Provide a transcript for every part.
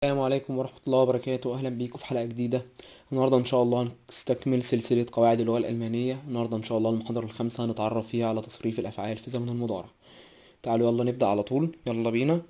السلام عليكم ورحمة الله وبركاته. أهلا بيكم في حلقة جديدة. النهاردة إن شاء الله هنستكمل سلسلة قواعد اللغة الألمانية. النهاردة إن شاء الله المحاضرة الخامسة هنتعرف فيها على تصريف الأفعال في زمن المضارع. تعالوا يلا نبدأ على طول، يلا بينا.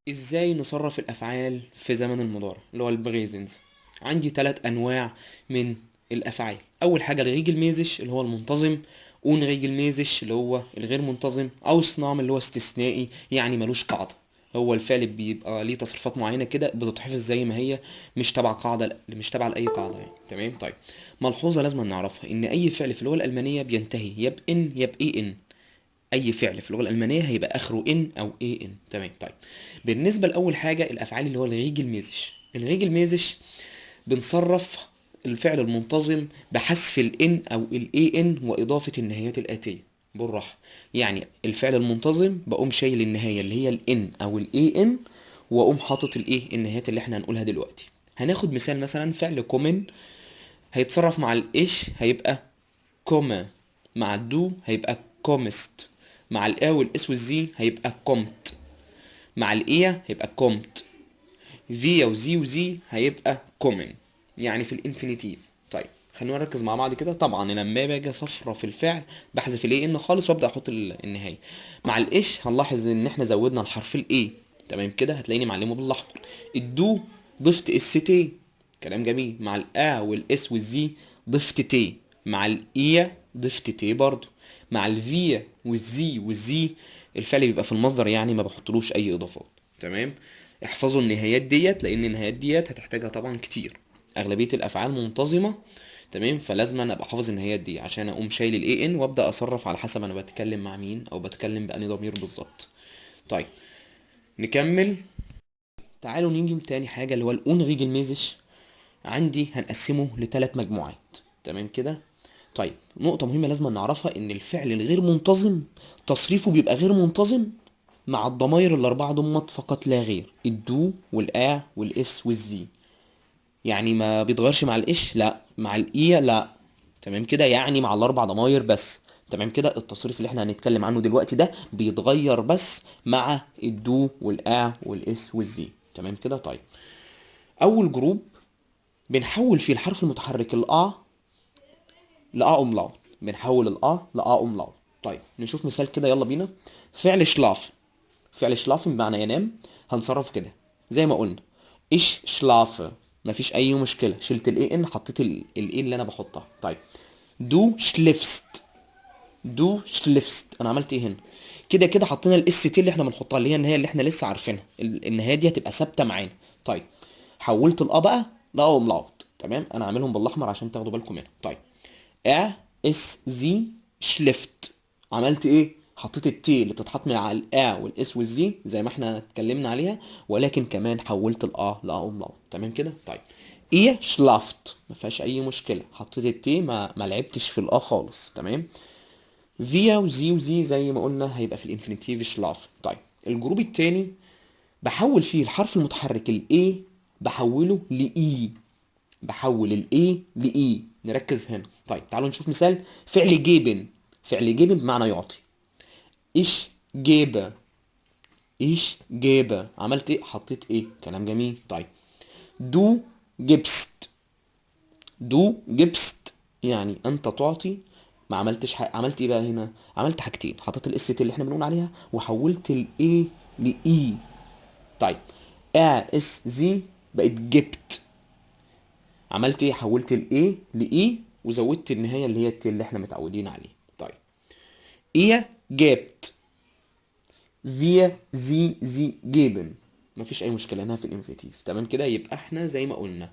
إزاي نصرف الأفعال في زمن المضارع اللي هو البريزنز؟ عندي 3 أنواع من الأفعال. أول حاجة الريجلميزش اللي هو المنتظم، ونريجلميزش اللي هو الغير منتظم، أو صنام اللي هو استثنائي يعني ملوش قاعدة. هو الفعل بيبقى ليه تصرفات معينه كده بتتحفظ زي ما هي، مش تبع قاعده، مش تبع لاي قاعده يعني. تمام. طيب، ملحوظه لازم نعرفها ان اي فعل في اللغه الالمانيه بينتهي يا بان يا باي ان. اي فعل في اللغه الالمانيه هيبقى اخره ان او اي ان. تمام. طيب، بالنسبه لاول حاجه الافعال اللي هو الريجل ميزش. الريجل ميزش بنصرف الفعل المنتظم بحذف الان او الاي ان واضافه النهايات الاتيه. بالراحه. يعني الفعل المنتظم بقوم شايل النهايه اللي هي الان او الاي ان، واقوم حاطط الايه النهايات اللي احنا هنقولها دلوقتي. هناخد مثال، مثلا فعل كومن هيتصرف مع الايش هيبقى كوما، مع الدو هيبقى كومست، مع الا والاس والزي هيبقى كومت، مع الايه هيبقى كومت، فيا وزي وزي هيبقى كومن، يعني في الانفينيتيف. طيب، خلينا نركز مع بعض كده. طبعا أنا لما باجي اصفر الفعل بحذف الاي ان خالص وابدا احط النهايه. مع الايش هنلاحظ ان احنا زودنا الحرف الاي. تمام كده، هتلاقيني معلمه بالاحمر. الدو ضفت اس تي، كلام جميل. مع الا والاس والزي ضفت تي، مع الايا ضفت تي برضو. مع الفيا والزي والزي الفعل بيبقى في المصدر، يعني ما بحطلوش اي اضافات. تمام. احفظوا النهايات ديت، لان النهايات ديت هتحتاجها طبعا كتير. اغلبيه الافعال منتظمه. تمام، فلازم انا ابقى حافظ النهايات دي عشان اقوم شايل الاي ان وابدا اصرف على حسب انا بتكلم مع مين او بتكلم باني ضمير بالظبط. طيب، نكمل. تعالوا نيجي تاني حاجه اللي هو الاون ميزش. عندي هنقسمه لثلاث مجموعات. تمام كده. طيب، نقطة مهمة لازم نعرفها ان الفعل الغير منتظم تصريفه بيبقى غير منتظم مع الضمائر الاربعة ضمت فقط لا غير، الدو والا والاس والزي. يعني ما بيتغيرش مع الايش، لا، مع الايه لا. تمام كده، يعني مع الاربع ضماير بس. تمام كده، التصريف اللي احنا هنتكلم عنه دلوقتي ده بيتغير بس مع الدو والا والاس والزي. تمام كده. طيب، اول جروب بنحول فيه الحرف المتحرك الأ لأ أوملاوت. بنحول الأ لأ أوملاوت. طيب، نشوف مثال كده، يلا بينا. فعل شلاف. فعل شلاف بمعنى ينام. هنصرف كده زي ما قلنا، ايش شلاف. مفيش اي مشكله، شلت الاي ان حطيت الاي اللي انا بحطها. طيب، دو شليفست. دو شليفست انا عملت ايه هنا؟ كده كده حطينا الاس تي اللي احنا بنحطها، اللي هي النهايه اللي احنا لسه عارفينها. النهايه دي هتبقى ثابته معانا. طيب، حولت الأ بقى لأ وملاوت. تمام، انا عاملهم بالاحمر عشان تاخدوا بالكم منها. طيب، ا اس زي شليفت. عملت ايه؟ حطيت التي اللي بتتحط من على الا والاس والزي زي ما احنا اتكلمنا عليها، ولكن كمان حولت الأ لأ وملاوت. تمام كده. طيب، ايه شلافت ما فيهاش اي مشكله، حطيت التي، ما لعبتش في الأ خالص. تمام. فيا وزي وزي زي ما قلنا هيبقى في الانفينيتيف شلاف. طيب، الجروب التاني بحول فيه الحرف المتحرك الاي، بحوله لاي. بحول الاي لاي. نركز هنا. طيب، تعالوا نشوف مثال. فعل جيبن. فعل جيبن بمعنى يعطي. ايش جيبه. ايش جيبه. عملت ايه؟ حطيت ايه. كلام جميل. طيب، دو جبست. دو جبست يعني انت تعطي. ما عملتش عملت ايه بقى هنا؟ عملت حاجتين، حطيت الاس تي اللي احنا بنقول عليها وحولت الاي لاي. طيب، ا اس زي بقت جبت. عملت ايه؟ حولت الاي لاي وزودت النهايه اللي هي التي اللي احنا متعودين عليه. طيب، ايه جبت. wir sie geben. مفيش اي مشكله انها في الانفيتيف. تمام كده، يبقى احنا زي ما قلنا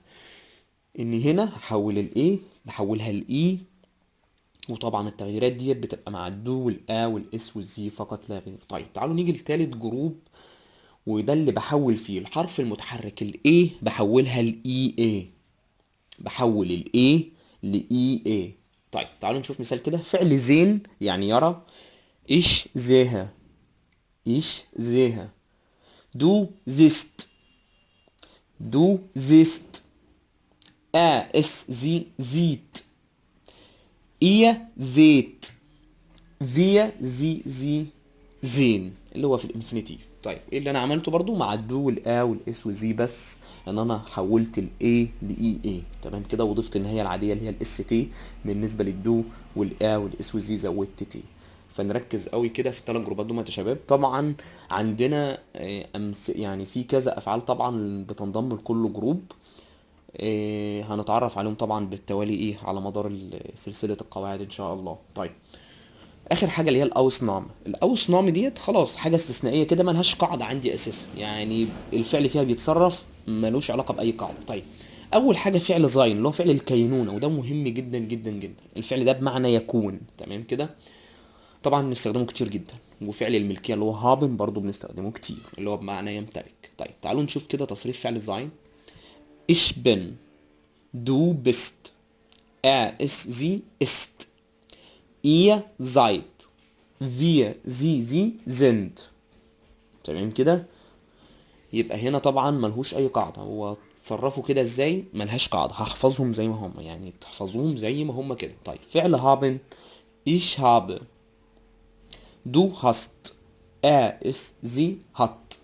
ان هنا هحول الاي بحولها لاي، وطبعا التغييرات دي بتبقى مع الدو والا والاس والزي فقط لا غير. طيب، تعالوا نيجي لتالت جروب، وده اللي بحول فيه الحرف المتحرك الاي بحولها لاي اي. بحول الاي لاي اي. طيب، تعالوا نشوف مثال كده. فعل زين يعني يرى. ايش زيها. ايش زيها. دو زيست. دو زيست. اس زي زيت. ايه زيت. فيا زي زين اللي هو في الانفينيتيف. طيب ايه اللي انا عملته برضو مع الدو والا والاس والزي، بس ان انا حولت الاي لاي اي، تمام كده، وضفت النهايه العاديه اللي هي الاس تي بالنسبه للدو والا والاس والزي، زودت تي. فنركز قوي كده في الثلاث جروبات دول يا شباب. طبعا عندنا يعني في كذا افعال طبعا بتنضم لكل جروب، هنتعرف عليهم طبعا بالتوالي على مدار سلسله القواعد ان شاء الله. طيب اخر حاجه اللي هي الاوسنام. الاوسنام ديت خلاص حاجه استثنائيه كده، ملهاش قاعده عندي اساسا، يعني الفعل فيها بيتصرف ملوش علاقه باي قاعده. طيب اول حاجه فعل زاين اللي هو فعل الكينونه، وده مهم جدا جدا جدا. الفعل ده بمعنى يكون، تمام كده، طبعا بنستخدمه كتير جدا. وفعل الملكيه اللي هو هابن برضو بنستخدمه كتير، اللي هو بمعنى يمتلك. طيب تعالوا نشوف كده تصريف فعل زاين. ich bin, du bist, sie ist, ihr seid, wir sie sind. تمام كده. يبقى هنا طبعا ملهوش اي قاعده، هو تصرفوا كده ازاي ملهاش قاعده، هحفظهم زي ما هم، يعني تحفظوهم زي ما هم كده. طيب فعل haben. ich habe, du hast, es sie hat,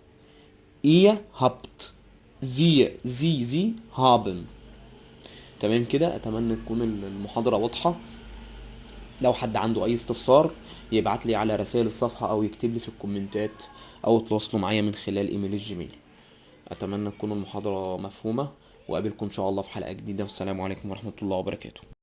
ihr habt, wir sie haben. تمام كده. اتمنى تكون المحاضره واضحه. لو حد عنده اي استفسار يبعت لي على رسائل الصفحه او يكتب لي في الكومنتات او تواصلوا معايا من خلال ايميل الجيميل. اتمنى تكون المحاضرة مفهومة، وقابلكم ان شاء الله في حلقة جديدة، والسلام عليكم ورحمة الله وبركاته.